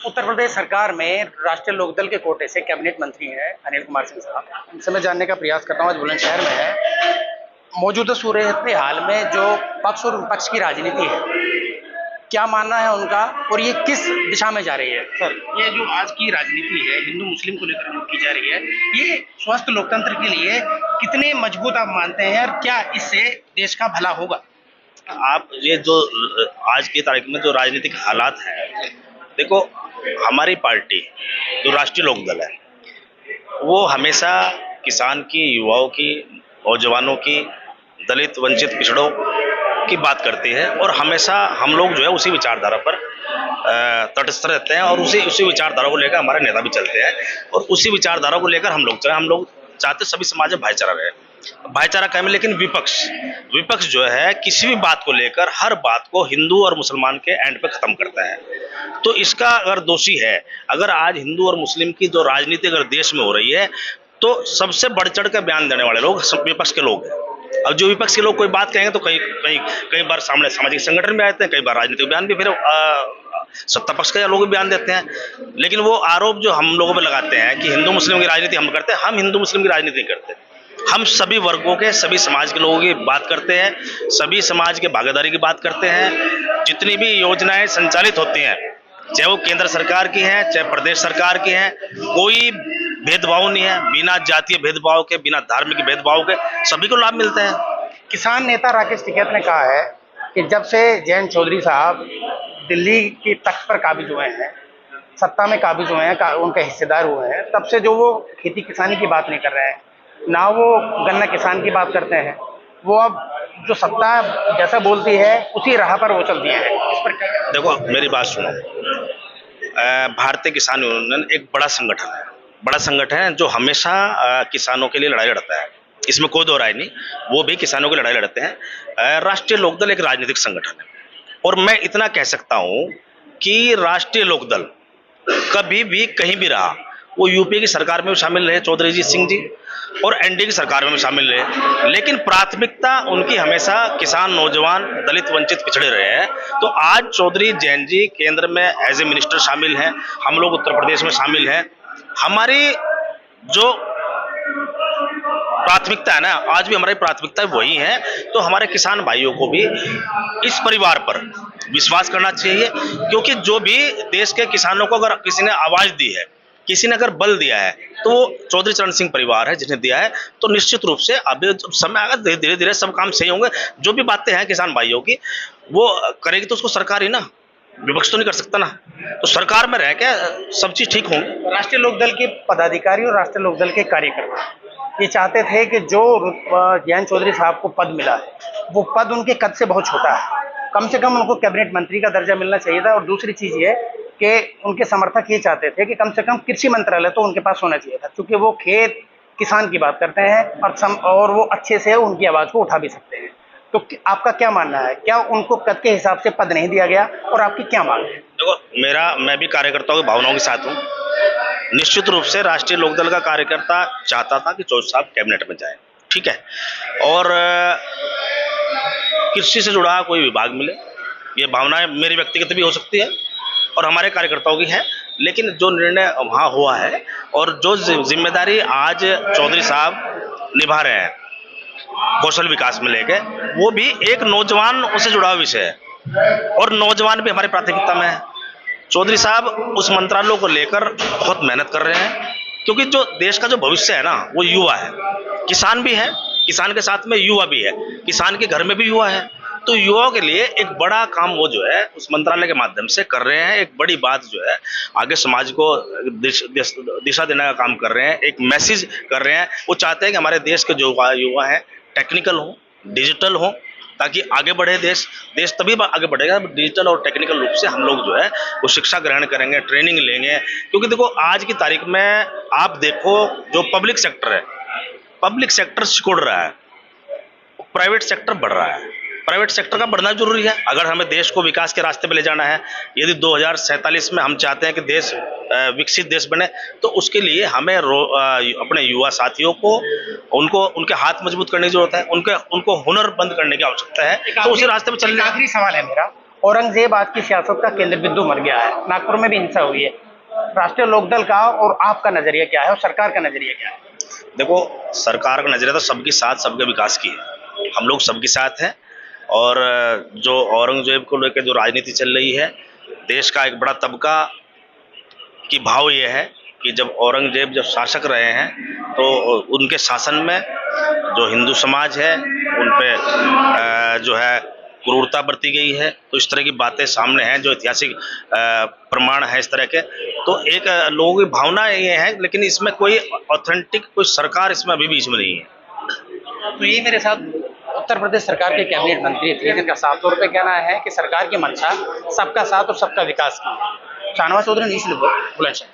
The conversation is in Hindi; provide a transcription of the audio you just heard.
उत्तर प्रदेश सरकार में राष्ट्रीय लोकदल के कोटे से कैबिनेट मंत्री हैं अनिल कुमार सिंह साहब। इनसे मैं जानने का प्रयास करता हूँ आज बुलंदशहर में है मौजूदा सूरत हाल में जो पक्ष और विपक्ष की राजनीति है, क्या मानना है उनका और ये किस दिशा में जा रही है? सर, ये जो आज की राजनीति है हिंदू मुस्लिम को लेकर की जा रही है, ये स्वस्थ लोकतंत्र के लिए कितने मजबूत आप मानते हैं और क्या इससे देश का भला होगा? आप ये जो आज की तारीख में जो राजनीतिक हालात हैं, देखो हमारी पार्टी जो राष्ट्रीय लोकदल है वो हमेशा किसान की, युवाओं की, नौजवानों की, दलित वंचित पिछड़ों की बात करती है और हमेशा हम लोग जो है उसी विचारधारा पर तटस्थ रहते हैं और उसी विचारधारा को लेकर हमारे नेता भी चलते हैं और उसी विचारधारा को लेकर हम लोग चाहते सभी समाज में भाईचारा रहे, भाईचारा कायम। लेकिन विपक्ष जो है किसी भी बात को लेकर हर बात को हिंदू और मुसलमान के एंड पे खत्म करता है। तो इसका अगर दोषी है, अगर आज हिंदू और मुस्लिम की जो राजनीति अगर देश में हो रही है तो सबसे बढ़ चढ़ कर बयान देने वाले लोग विपक्ष के लोग हैं। अब जो विपक्ष के लोग कोई बात कहेंगे तो कई बार सामने सामाजिक संगठन में आते हैं, कई बार राजनीतिक बयान भी, फिर सत्ता पक्ष के लोग भी बयान देते हैं। लेकिन वो आरोप जो हम लोगों पर लगाते हैं कि हिंदू मुस्लिम की राजनीति हम करते हैं, हम हिंदू मुस्लिम की राजनीति नहीं करते। हम सभी वर्गों के, सभी समाज के लोगों की बात करते हैं, सभी समाज के भागीदारी की बात करते हैं। जितनी भी योजनाएं संचालित होती हैं, चाहे वो केंद्र सरकार की हैं, चाहे प्रदेश सरकार की हैं, कोई भेदभाव नहीं है। बिना जातीय भेदभाव के, बिना धार्मिक भेदभाव के सभी को लाभ मिलते हैं। किसान नेता राकेश टिकैत ने कहा है कि जब से जयंत चौधरी साहब दिल्ली के तख्त पर काबिज हुए हैं, सत्ता में काबिज हुए हैं, उनके हिस्सेदार हुए हैं, तब से जो वो खेती किसानी की बात नहीं कर रहे हैं, ना वो गन्ना किसान की बात करते हैं, वो अब जो सत्ता जैसा बोलती है उसी राह पर वो चल दिए हैं। इस पर देखो मेरी बात सुनो, भारतीय किसान यूनियन एक बड़ा संगठन है जो हमेशा किसानों के लिए लड़ाई लड़ता है, इसमें कोई दो राय नहीं। वो भी किसानों की लड़ाई लड़ते हैं। राष्ट्रीय लोकदल एक राजनीतिक संगठन है और मैं इतना कह सकता हूं कि राष्ट्रीय लोकदल कभी भी कहीं भी रहा, वो यूपी की सरकार में भी शामिल रहे चौधरी जी सिंह जी और एनडीए की सरकार में भी शामिल रहे, लेकिन प्राथमिकता उनकी हमेशा किसान, नौजवान, दलित वंचित पिछड़े रहे हैं। तो आज चौधरी जयंत जी केंद्र में एज ए मिनिस्टर शामिल हैं, हम लोग उत्तर प्रदेश में शामिल हैं। हमारी जो प्राथमिकता है ना, आज भी हमारी प्राथमिकता वही है। तो हमारे किसान भाइयों को भी इस परिवार पर विश्वास करना चाहिए, क्योंकि जो भी देश के किसानों को अगर किसी ने आवाज दी है, किसी ने अगर बल दिया है, तो वो चौधरी चरण सिंह परिवार है जिसने दिया है। तो निश्चित रूप से अब समय आएगा, धीरे धीरे सब काम सही होंगे। जो भी बातें हैं किसान भाइयों की वो करेगी तो उसको सरकार ही ना, विपक्ष तो नहीं कर सकता ना। तो सरकार में रह के सब चीज ठीक होंगे। राष्ट्रीय लोकदल के पदाधिकारी और राष्ट्रीय लोकदल के कार्यकर्ता ये चाहते थे कि जो जयंत चौधरी साहब को पद मिला है वो पद उनके कद से बहुत छोटा है, कम से कम उनको कैबिनेट मंत्री का दर्जा मिलना चाहिए था। और दूसरी चीज ये कि उनके समर्थक ये चाहते थे कि कम से कम कृषि मंत्रालय तो उनके पास होना चाहिए था, क्योंकि वो खेत किसान की बात करते हैं और वो अच्छे से उनकी आवाज को उठा भी सकते हैं। तो आपका क्या मानना है, क्या उनको कद के हिसाब से पद नहीं दिया गया और आपकी क्या मांग है? देखो मैं भी कार्यकर्ताओं की भावनाओं के साथ हूँ। निश्चित रूप से राष्ट्रीय लोकदल का कार्यकर्ता चाहता था कि चौधरी साहब कैबिनेट में जाए, ठीक है, और कृषि से जुड़ा कोई विभाग मिले, ये भावनाएं मेरी व्यक्तिगत भी हो सकती है और हमारे कार्यकर्ताओं की है। लेकिन जो निर्णय वहाँ हुआ है और जो जिम्मेदारी आज चौधरी साहब निभा रहे हैं कौशल विकास में लेके, वो भी एक नौजवान से जुड़ा हुआ विषय है और नौजवान भी हमारी प्राथमिकता में है। चौधरी साहब उस मंत्रालयों को लेकर बहुत मेहनत कर रहे हैं, क्योंकि जो देश का जो भविष्य है ना वो युवा है, किसान भी है, किसान के साथ में युवा भी है, किसान के घर में भी युवा है। तो युवाओं के लिए एक बड़ा काम वो जो है उस मंत्रालय के माध्यम से कर रहे हैं। एक बड़ी बात जो है आगे समाज को दिशा देने का काम कर रहे हैं, एक मैसेज कर रहे हैं। वो चाहते हैं कि हमारे देश के जो युवा हैं टेक्निकल हो, डिजिटल हो, ताकि आगे बढ़े देश तभी आगे बढ़ेगा डिजिटल और टेक्निकल रूप से। हम लोग जो है वो शिक्षा ग्रहण करेंगे, ट्रेनिंग लेंगे, क्योंकि देखो आज की तारीख में आप देखो जो पब्लिक सेक्टर है, पब्लिक सेक्टर सिकुड़ रहा है, प्राइवेट सेक्टर बढ़ रहा है। प्राइवेट सेक्टर का बढ़ना जरूरी है अगर हमें देश को विकास के रास्ते पे ले जाना है। यदि 2047 में हम चाहते हैं कि देश विकसित देश बने, तो उसके लिए हमें अपने युवा साथियों को उनके हाथ मजबूत करने की जरूरत है, उनको हुनरबंद करने की आवश्यकता है। तो उसी रास्ते पे चलने। आखिरी सवाल है मेरा, औरंगजेब आज की सियासत का केंद्र बिंदु बन गया है, नागपुर में भी हिंसा हुई है। राष्ट्रीय लोकदल का और आपका नजरिया क्या है और सरकार का नजरिया क्या है? देखो, सरकार का नजरिया तो सबके साथ सबके विकास की है। हम लोग सबके साथ हैं। और जो औरंगजेब को लेकर जो राजनीति चल रही है, देश का एक बड़ा तबका की भाव ये है कि जब शासक रहे हैं तो उनके शासन में जो हिंदू समाज है उन पे जो है क्रूरता बरती गई है। तो इस तरह की बातें सामने हैं जो ऐतिहासिक प्रमाण है इस तरह के। तो एक लोगों की भावना ये है, लेकिन इसमें कोई ऑथेंटिक कोई सरकार इसमें अभी भी इसमें नहीं है। तो ये मेरे साथ उत्तर प्रदेश सरकार के कैबिनेट मंत्री थे जिनका साफ तौर पे कहना है कि सरकार की मंशा सबका साथ और सबका विकास की है। Shahnawaz Chaudhary, news bulletin.